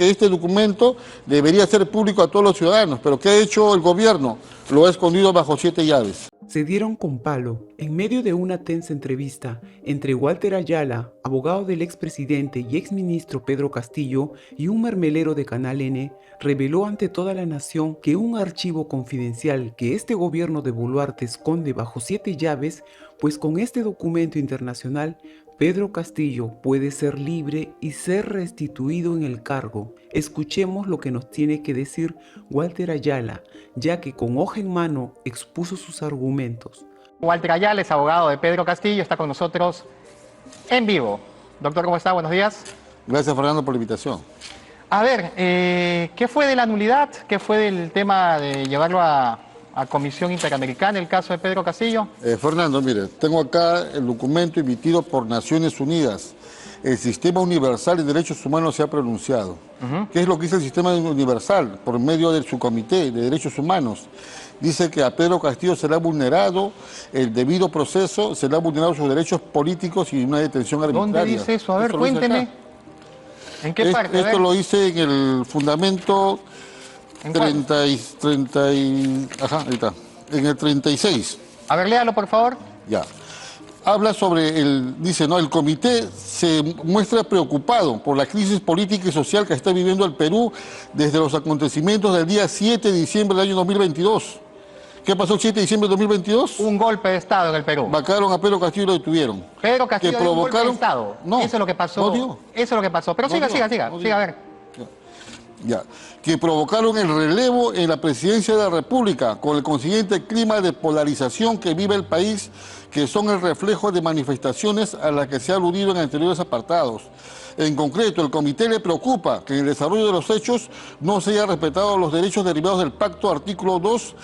que este documento debería ser público a todos los ciudadanos, pero ¿qué ha hecho el gobierno? Lo ha escondido bajo 7 llaves. Se dieron con palo en medio de una tensa entrevista entre Walter Ayala, abogado del expresidente y exministro Pedro Castillo, y un mermelero de Canal N, reveló ante toda la nación que un archivo confidencial que este gobierno de Boluarte esconde bajo 7 llaves, pues con este documento internacional, Pedro Castillo puede ser libre y ser restituido en el cargo. Escuchemos lo que nos tiene que decir Walter Ayala, ya que con hoja en mano expuso sus argumentos. Walter Ayala es abogado de Pedro Castillo, está con nosotros en vivo. Doctor, ¿cómo está? Buenos días. Gracias, Fernando, por la invitación. A ver, ¿qué fue de la nulidad? ¿Qué fue del tema de llevarlo a Comisión Interamericana, el caso de Pedro Castillo? Fernando, mire, tengo acá el documento emitido por Naciones Unidas. El Sistema Universal de Derechos Humanos se ha pronunciado. ¿Qué es lo que dice el Sistema Universal? Por medio de su Comité de Derechos Humanos. Dice que a Pedro Castillo será vulnerado el debido proceso, será vulnerado sus derechos políticos y una detención arbitraria. ¿Dónde dice eso? A ver, cuénteme. ¿En qué parte? Esto lo hice en el fundamento 30 y... Ajá, ahí está. En el 36. A ver, léalo, por favor. Ya. Habla sobre dice, ¿no? El comité se muestra preocupado por la crisis política y social que está viviendo el Perú desde los acontecimientos del día 7 de diciembre del año 2022. ¿Qué pasó el 7 de diciembre de 2022? Un golpe de Estado en el Perú. Vacaron a Pedro Castillo y lo detuvieron. Pedro Castillo dio un golpe de Estado. No. Eso es lo que pasó. No dio. Eso es lo que pasó. Pero No siga, dio. siga, No dio. siga, a ver. Ya, que provocaron el relevo en la presidencia de la República, con el consiguiente clima de polarización que vive el país, que son el reflejo de manifestaciones a las que se ha aludido en anteriores apartados. En concreto, el comité le preocupa que en el desarrollo de los hechos no se haya respetado los derechos derivados del pacto, artículo 2,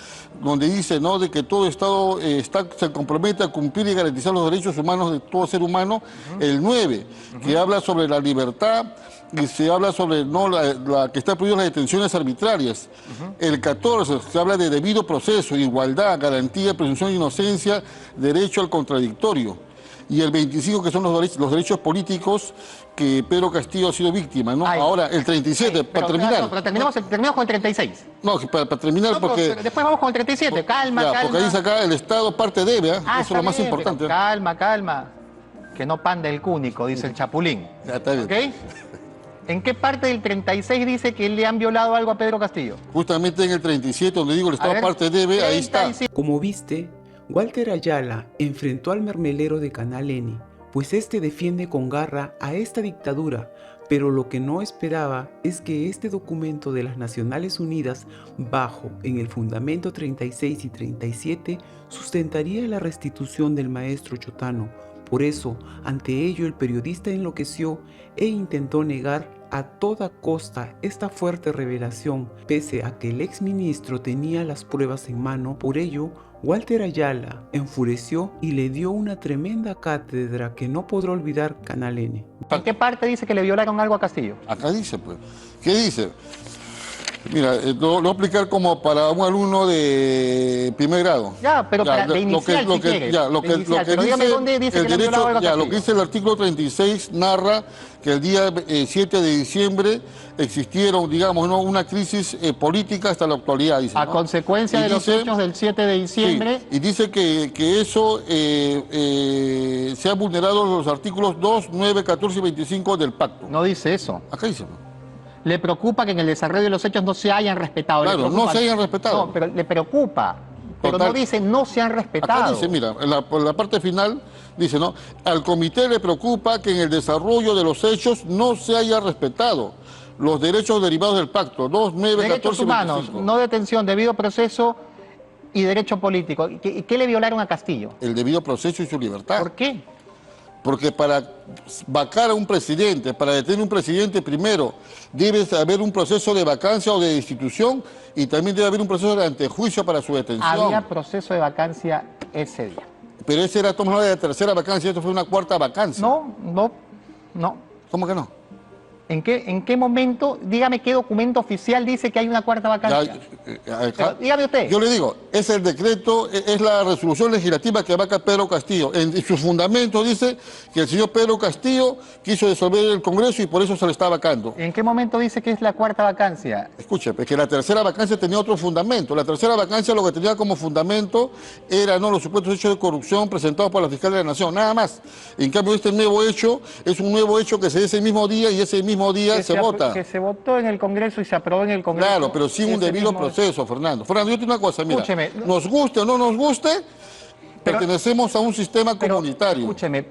donde dice, ¿no?, de que todo Estado se compromete a cumplir y garantizar los derechos humanos de todo ser humano. El 9, que habla sobre la libertad, y se habla sobre la que está prohibida las detenciones arbitrarias. El 14 se habla de debido proceso, igualdad, garantía, presunción de inocencia, derecho al contradictorio. Y el 25, que son los derechos políticos que Pedro Castillo ha sido víctima, ¿no? Ahora, el 37, para terminar. No, pero terminamos con el 36. No, para terminar, No, porque... después vamos con el 37, calma. Porque dice acá, el Estado parte debe, eso es lo más importante. Calma. Que no pande el cúnico, dice el Chapulín. Ya, está bien. ¿Ok? ¿En qué parte del 36 dice que le han violado algo a Pedro Castillo? Justamente en el 37, donde digo el Estado parte debe, ahí está. Como viste, Walter Ayala enfrentó al mermelero de Canal N, pues este defiende con garra a esta dictadura, pero lo que no esperaba es que este documento de las Naciones Unidas, bajo en el fundamento 36 y 37, sustentaría la restitución del maestro Chotano. Por eso, ante ello, el periodista enloqueció e intentó negar a toda costa esta fuerte revelación, pese a que el exministro tenía las pruebas en mano. Por ello, Walter Ayala enfureció y le dio una tremenda cátedra que no podrá olvidar Canal N. ¿En qué parte dice que le violaron algo a Castillo? Acá dice, pues. ¿Qué dice? Mira, lo voy a explicar como para un alumno de primer grado. Ya, pero de inicial, si quieres. Lo que dígame dónde dice que le han violado algo a Castillo. Lo que dice el artículo 36 narra que el día 7 de diciembre existieron, digamos, ¿no?, una crisis política hasta la actualidad, dice, ¿no? A consecuencia de los hechos del 7 de diciembre. Sí, y dice que eso se han vulnerado los artículos 2, 9, 14 y 25 del pacto. No dice eso. Acá dice. Le preocupa que en el desarrollo de los hechos no se hayan respetado. Claro, no se hayan respetado. No, pero le preocupa. Pero Total. no dice no se han respetado. Acá dice, mira, en la parte final dice, ¿no? Al comité le preocupa que en el desarrollo de los hechos no se haya respetado los derechos derivados del pacto, 2, 9, derechos 14 y humanos, 25. no detención, debido proceso y derecho político. ¿Qué le violaron a Castillo? El debido proceso y su libertad. ¿Por qué? Porque para vacar a un presidente, para detener a un presidente, primero debe haber un proceso de vacancia o de destitución y también debe haber un proceso de antejuicio para su detención. Había proceso de vacancia ese día. Pero ese era, estamos hablando de la tercera vacancia, esto fue una cuarta vacancia. No. ¿Cómo que no? ¿En qué momento, dígame qué documento oficial dice que hay una cuarta vacancia? Ya, Pero dígame usted. Yo le digo, es el decreto, es la resolución legislativa que vaca Pedro Castillo. En su fundamento dice que el señor Pedro Castillo quiso disolver el Congreso y por eso se le está vacando. ¿En qué momento dice que es la cuarta vacancia? Escuche, es que la tercera vacancia tenía otro fundamento. La tercera vacancia lo que tenía como fundamento era los supuestos hechos de corrupción presentados por la fiscal de la Nación, nada más. En cambio, este nuevo hecho es un nuevo hecho que se ese mismo día y ese mismo día se vota. Que se votó en el Congreso y se aprobó en el Congreso. Claro, pero sin un debido proceso, Fernando. Fernando, yo te digo una cosa, mira, Escúcheme. Nos guste o no nos guste, pertenecemos a un sistema comunitario. Escúcheme,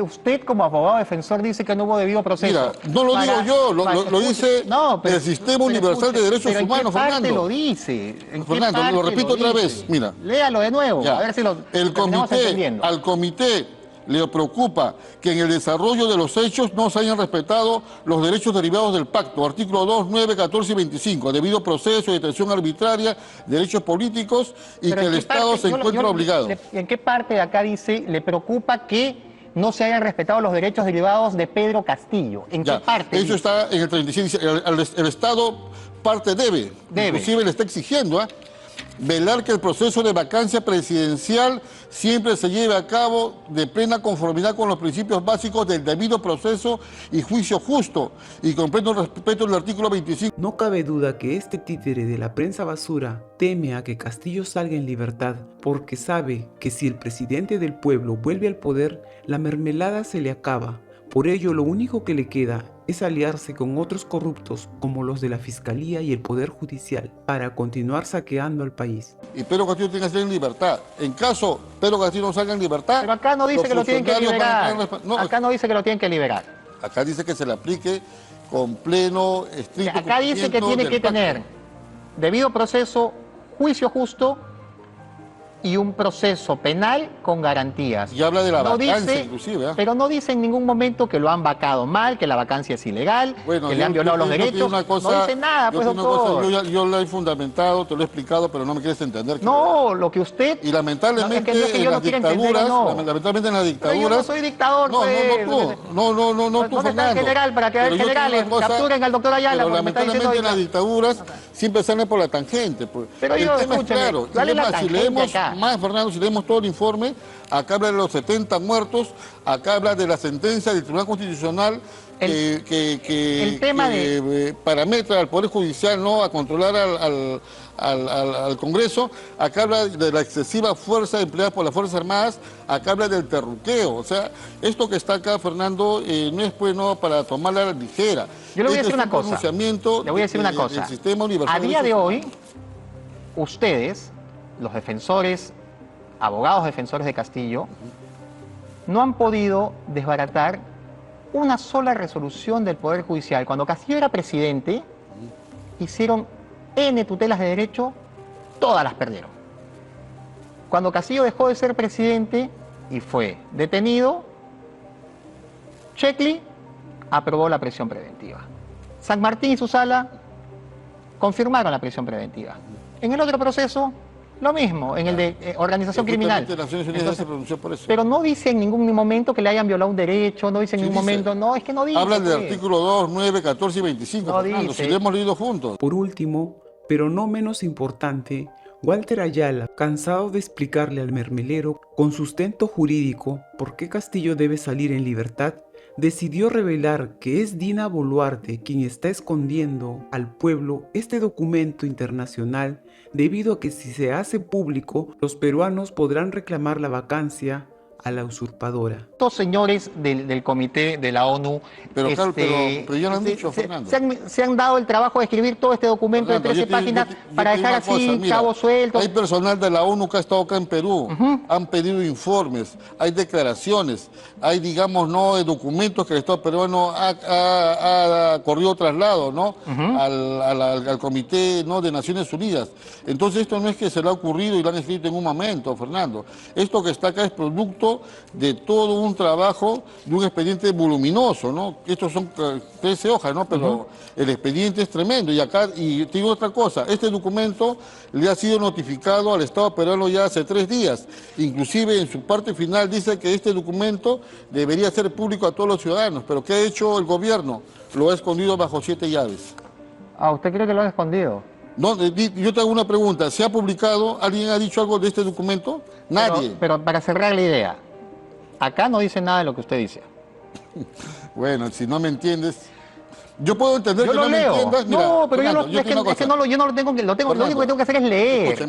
usted como abogado defensor dice que no hubo debido proceso. Mira, no lo digo yo, lo dice el Sistema Universal de Derechos Humanos, Fernando. ¿En qué parte lo dice? Fernando, lo repito otra vez, mira. Léalo de nuevo, Ya. a ver si lo terminamos entendiendo. Al comité le preocupa que en el desarrollo de los hechos no se hayan respetado los derechos derivados del pacto, artículos 2, 9, 14 y 25, debido proceso, detención arbitraria, derechos políticos y Pero que ¿en el qué Estado parte? se encuentra obligado. ¿En qué parte de acá dice, le preocupa que no se hayan respetado los derechos derivados de Pedro Castillo? ¿En qué parte? Eso está en el 36, el Estado parte debe, inclusive le está exigiendo, velar que el proceso de vacancia presidencial siempre se lleve a cabo de plena conformidad con los principios básicos del debido proceso y juicio justo y con pleno respeto del artículo 25. No cabe duda que este títere de la prensa basura teme a que Castillo salga en libertad porque sabe que si el presidente del pueblo vuelve al poder, la mermelada se le acaba. Por ello, lo único que le queda es aliarse con otros corruptos como los de la Fiscalía y el Poder Judicial para continuar saqueando al país. Y Pedro Castillo tiene que salir en libertad. En caso Pedro Castillo no salga en libertad... Pero acá no dice que lo tienen que liberar. No, acá no dice que lo tienen que liberar. Acá dice que se le aplique con pleno, estricto Acá dice que tiene que tener debido proceso, juicio justo y un proceso penal con garantías. Y habla de la vacancia, inclusive. Pero no dice en ningún momento que lo han vacado mal, que la vacancia es ilegal, que le han violado los derechos. No dice nada, pues, doctor. Yo lo he fundamentado, te lo he explicado, pero no me quieres entender. No, lo que usted... Y lamentablemente en las dictaduras... Lamentablemente en las dictaduras... Pero yo no soy dictador, no, pues. No, tú, ¿Dónde está el general para que haya generales? Capturen al doctor Ayala. Pero lamentablemente en las dictaduras siempre salen por la tangente. Pues. Pero el tema es claro. ¿cuál es la tangente acá? Más, Fernando, si leemos todo el informe, acá habla de los 70 muertos, acá habla de la sentencia del Tribunal Constitucional que parametra al Poder Judicial, ¿no?, a controlar al Congreso. Acá habla de la excesiva fuerza empleada por las Fuerzas Armadas, acá habla del terruqueo. O sea, esto que está acá, Fernando, no es pues no para tomarla a la ligera. Yo le voy a decir una cosa. Le voy a decir una cosa. A día de hoy, ustedes, los defensores, abogados defensores de Castillo, no han podido desbaratar una sola resolución del Poder Judicial. Cuando Castillo era presidente, hicieron N tutelas de derecho, todas las perdieron. Cuando Castillo dejó de ser presidente y fue detenido, Checli aprobó la prisión preventiva. San Martín y su sala confirmaron la prisión preventiva. En el otro proceso, lo mismo, en el de organización criminal. Naciones Unidas se pronunció por eso. Pero no dice en ningún momento que le hayan violado un derecho, no dice en ningún momento, no, es que no dice. Hablan del artículo 2, 9, 14 y 25, no Fernando, dice. Si lo hemos leído juntos. Por último, pero no menos importante, Walter Ayala, cansado de explicarle al mermelero con sustento jurídico por qué Castillo debe salir en libertad, decidió revelar que es Dina Boluarte quien está escondiendo al pueblo este documento internacional debido a que si se hace público, los peruanos podrán reclamar la vacancia a la usurpadora. Estos señores del comité de la ONU pero ya lo han dicho, Fernando. Se han dado el trabajo de escribir todo este documento de 13 páginas para dejar así cabos sueltos. Hay personal de la ONU que ha estado acá en Perú, han pedido informes, hay declaraciones, hay, digamos, documentos que el Estado peruano ha corrido traslado, ¿no? al Comité, ¿no?, de Naciones Unidas. Entonces esto no es que se le ha ocurrido y lo han escrito en un momento, Fernando. Esto que está acá es producto de todo un trabajo, de un expediente voluminoso, ¿no? Estos son 13 hojas, ¿no? Pero el expediente es tremendo. Y te digo otra cosa, este documento le ha sido notificado al Estado peruano ya hace 3 días. Inclusive en su parte final dice que este documento debería ser público a todos los ciudadanos. Pero ¿qué ha hecho el gobierno? Lo ha escondido bajo 7 llaves. Ah, ¿usted cree que lo han escondido? No, yo te hago una pregunta. ¿Se ha publicado? ¿Alguien ha dicho algo de este documento? Nadie. Pero para cerrar la idea, acá no dice nada de lo que usted dice. Bueno, si no me entiendes... Yo puedo entender Yo que lo no me leo. entiendas. Mira, No, pero Fernando, yo no lo tengo, lo único que tengo que hacer es leer. Escucha,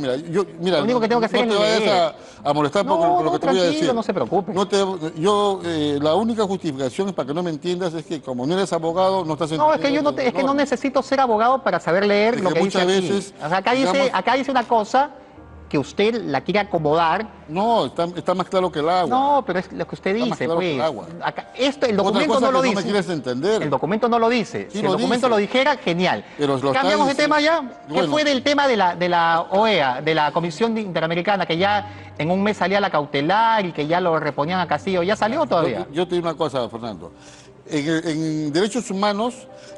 mira, Lo único que tengo que hacer no es te vayas leer. a molestar No, por lo que te voy a tranquilo, decir. no se preocupe. La única justificación para que no me entiendas es que como no eres abogado, no estás No, es que entendiendo. es que no necesito ser abogado para saber leer Es lo que que dice muchas aquí. veces, O sea, digamos- acá dice una cosa que usted la quiere acomodar. No, está más claro que el agua. No, pero es lo que usted Está más dice, claro que pues. el agua. Acá, el Otra documento cosa no lo que dice. no me quieres entender. El documento no lo dice. Sí Si el lo documento dice. lo dijera, genial. Pero lo está Cambiamos de diciendo. tema ya. ¿Qué Bueno. fue del tema de la OEA, de la Comisión Interamericana, que ya en un mes salía la cautelar y que ya lo reponían a Castillo? ¿Ya salió todavía? Yo te digo una cosa, Fernando. En derechos humanos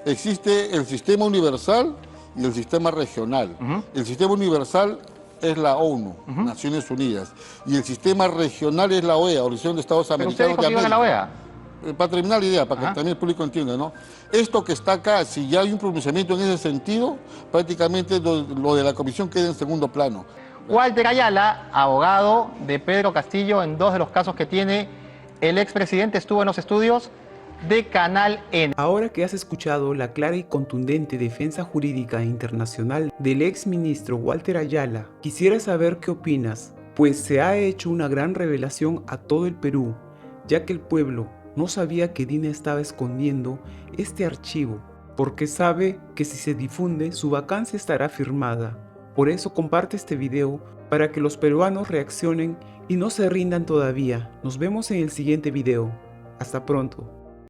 existe el sistema universal y el sistema regional. El sistema universal es la ONU, Naciones Unidas, y el sistema regional es la OEA, Organización de Estados Pero usted Americanos dijo de que iban a la América. OEA. Para terminar la idea, para que Ajá. también el público entienda, ¿no? Esto que está acá, si ya hay un pronunciamiento en ese sentido, prácticamente lo de la comisión queda en segundo plano. Walter Ayala, abogado de Pedro Castillo en 2 de los casos que tiene el expresidente, estuvo en los estudios de Canal N. Ahora que has escuchado la clara y contundente defensa jurídica internacional del ex ministro Walter Ayala, quisiera saber qué opinas, pues se ha hecho una gran revelación a todo el Perú, ya que el pueblo no sabía que Dina estaba escondiendo este archivo, porque sabe que si se difunde su vacancia estará firmada. Por eso comparte este video para que los peruanos reaccionen y no se rindan todavía. Nos vemos en el siguiente video. Hasta pronto.